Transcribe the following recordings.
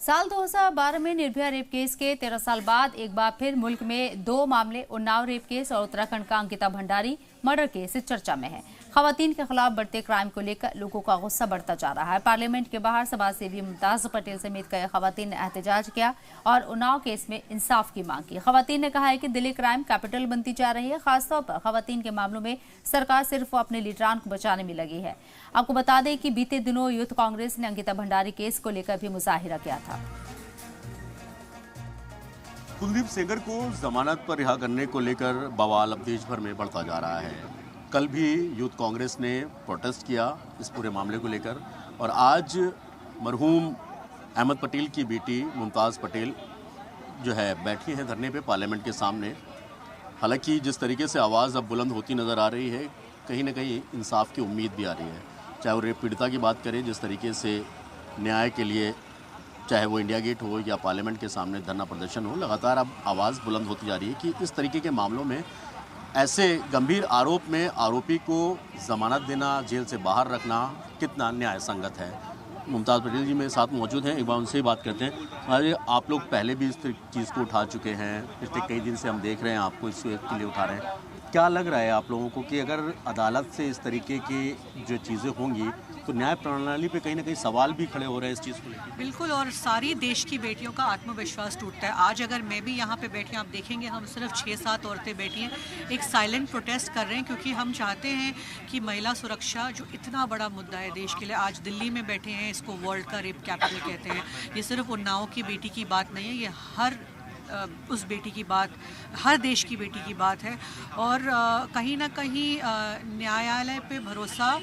साल 2012 में Nirbhaya rape case के 13 साल बाद एक बार फिर मुल्क में दो मामले उन्नाव रेप केस और उत्तराखंड का अंकिता भंडारी मर्डर केस चर्चा में है। खवातीन के खिलाफ बढ़ते क्राइम को लेकर लोगों का गुस्सा बढ़ता जा रहा है। पार्लियामेंट के बाहर समाज सेवी मुमताज पटेल समेत कई खवातीन ने एहतजाज किया और उन्नाव केस में इंसाफ की मांग की। खवातीन ने कहा है कि दिल्ली क्राइम कैपिटल बनती जा रही है। खासतौर पर खवातीन के मामलों में सरकार सिर्फ अपने लीडरान को बचाने में लगी है। आपको बता दें कि बीते दिनों यूथ कांग्रेस ने अंकिता भंडारी केस को लेकर भी मुजाहिरा किया था। कुलदीप सेंगर को जमानत पर रिहा करने को लेकर बवाल अब देश भर में बढ़ता जा रहा है। कल भी यूथ कांग्रेस ने प्रोटेस्ट किया इस पूरे मामले को लेकर और आज मरहूम अहमद पटेल की बेटी मुमताज़ पटेल जो है बैठी हैं धरने पे पार्लियामेंट के सामने। हालांकि जिस तरीके से आवाज़ अब बुलंद होती नज़र आ रही है, कहीं ना कहीं इंसाफ की उम्मीद भी आ रही है। चाहे वो रेप पीड़िता की बात करें, जिस तरीके से न्याय के लिए चाहे वो इंडिया गेट हो या पार्लियामेंट के सामने धरना प्रदर्शन हो, लगातार अब आवाज़ बुलंद होती जा रही है कि इस तरीके के मामलों में ऐसे गंभीर आरोप में आरोपी को ज़मानत देना, जेल से बाहर रखना कितना न्याय संगत है। मुमताज़ पटेल जी मेरे साथ मौजूद हैं, एक बार उनसे ही बात करते हैं। अरे आप लोग पहले भी इस चीज़ को उठा चुके हैं, पिछले कई दिन से हम देख रहे हैं आपको इसके लिए उठा रहे हैं। क्या लग रहा है आप लोगों को कि अगर अदालत से इस तरीके की जो चीज़ें होंगी तो न्याय प्रणाली पे कहीं ना कहीं सवाल भी खड़े हो रहे हैं इस चीज़ को लेकर? बिल्कुल, और सारी देश की बेटियों का आत्मविश्वास टूटता है। आज अगर मैं भी यहाँ पे बैठी, आप देखेंगे हम सिर्फ 6-7 औरतें बैठी हैं, एक साइलेंट प्रोटेस्ट कर रहे हैं क्योंकि हम चाहते हैं कि महिला सुरक्षा जो इतना बड़ा मुद्दा है देश के लिए, आज दिल्ली में बैठे हैं, इसको वर्ल्ड का रेप कैपिटल कहते हैं। ये सिर्फ उन्नाव की बेटी की बात नहीं है, ये हर उस बेटी की बात, हर देश की बेटी की बात है। और कहीं ना कहीं न्यायालय पे भरोसा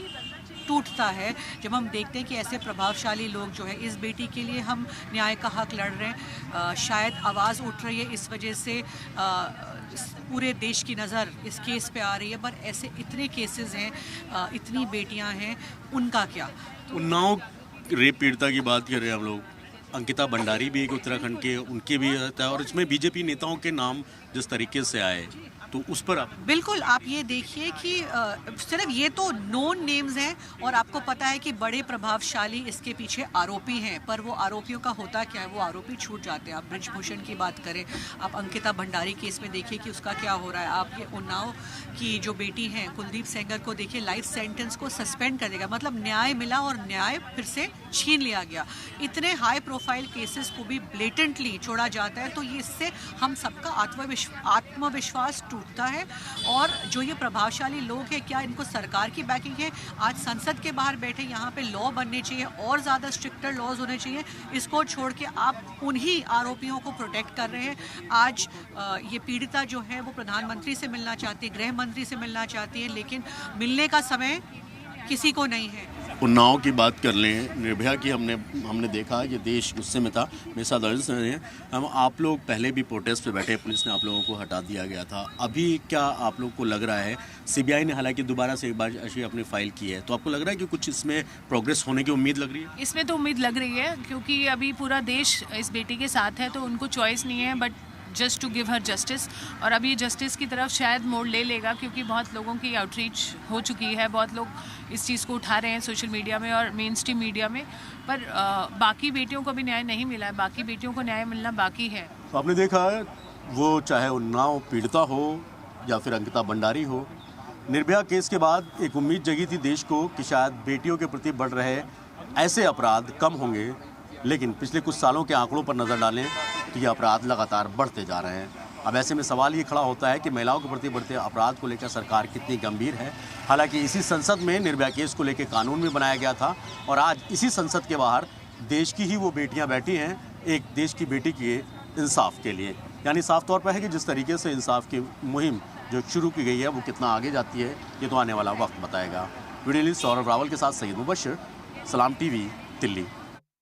टूटता है जब हम देखते हैं कि ऐसे प्रभावशाली लोग जो है इस बेटी के लिए हम न्याय का हक लड़ रहे हैं। शायद आवाज़ उठ रही है इस वजह से पूरे देश की नज़र इस केस पे आ रही है, पर ऐसे इतने केसेस हैं, इतनी बेटियां हैं, उनका क्या? उन्नाव रेप पीड़िता की बात कर रहे हैं हम लोग, अंकिता भंडारी भी एक उत्तराखंड के, उनके भी रहता है और इसमें बीजेपी नेताओं के नाम जिस तरीके से आए तो उस पर आप बिल्कुल, आप ये देखिए कि सिर्फ ये तो नोन नेम्स हैं और आपको पता है कि बड़े प्रभावशाली इसके पीछे आरोपी हैं, पर वो आरोपियों का होता क्या है, वो आरोपी छूट जाते हैं। आप ब्रिजभूषण की बात करें, आप अंकिता भंडारी केस में देखिए कि उसका क्या हो रहा है। आप ये उन्नाव की जो बेटी हैं कुलदीप सेंगर को देखिए, लाइफ सेंटेंस को सस्पेंड कर देगा, मतलब न्याय मिला और न्याय फिर से छीन लिया गया। इतने हाई प्रोफाइल केसेस को भी ब्लेटेंटली छोड़ा जाता है, तो ये इससे हम सबका आत्मविश्वास टूटता है। और जो ये प्रभावशाली लोग हैं, क्या इनको सरकार की बैकिंग है? आज संसद के बाहर बैठे, यहाँ पे लॉ बनने चाहिए और ज़्यादा स्ट्रिक्टर लॉज होने चाहिए। इसको छोड़ के आप उन्हीं आरोपियों को प्रोटेक्ट कर रहे हैं। आज ये पीड़िता जो है वो प्रधानमंत्री से मिलना चाहती है, गृह मंत्री से मिलना चाहती है, लेकिन मिलने का समय किसी को नहीं है। उन्नाव की बात कर लें, निर्भया की हमने देखा ये देश गुस्से में था। मेरे साथ अर्जुन हैं, हम आप लोग पहले भी प्रोटेस्ट पे बैठे, पुलिस ने आप लोगों को हटा दिया गया था। अभी क्या आप लोग को लग रहा है, सीबीआई ने हालांकि दोबारा से एक बार ऐसी अपनी फाइल की है, तो आपको लग रहा है कि कुछ इसमें प्रोग्रेस होने की उम्मीद लग रही है? इसमें तो उम्मीद लग रही है क्योंकि अभी पूरा देश इस बेटी के साथ है, तो उनको चॉइस नहीं है but just to give her justice. और अभी जस्टिस की तरफ शायद मोड़ ले लेगा क्योंकि बहुत लोगों की आउटरीच हो चुकी है, बहुत लोग इस चीज़ को उठा रहे हैं सोशल मीडिया में और मेन स्ट्रीम मीडिया में। पर बाकी बेटियों को भी न्याय नहीं मिला है, बाकी बेटियों को न्याय मिलना बाकी है। तो आपने देखा है, वो चाहे उन्नाव पीड़िता हो या फिर अंकिता भंडारी हो, निर्भया केस के बाद एक उम्मीद जगी थी देश को कि शायद बेटियों के प्रति बढ़ रहे ऐसे अपराध कम होंगे, लेकिन पिछले कुछ सालों के आंकड़ों पर नज़र डालें तो ये अपराध लगातार बढ़ते जा रहे हैं। अब ऐसे में सवाल ये खड़ा होता है कि महिलाओं के प्रति बढ़ते अपराध को लेकर सरकार कितनी गंभीर है। हालांकि इसी संसद में निर्भया केस को लेकर कानून भी बनाया गया था और आज इसी संसद के बाहर देश की ही वो बेटियां बैठी हैं एक देश की बेटी के इंसाफ के लिए। यानी साफ तौर पर है कि जिस तरीके से इंसाफ की मुहिम जो शुरू की गई है वो कितना आगे जाती है, ये तो आने वाला वक्त बताएगा। वीडियो जर्नलिस्ट सौरभ रावल के साथ सईद मुबशर, सलाम टीवी, दिल्ली।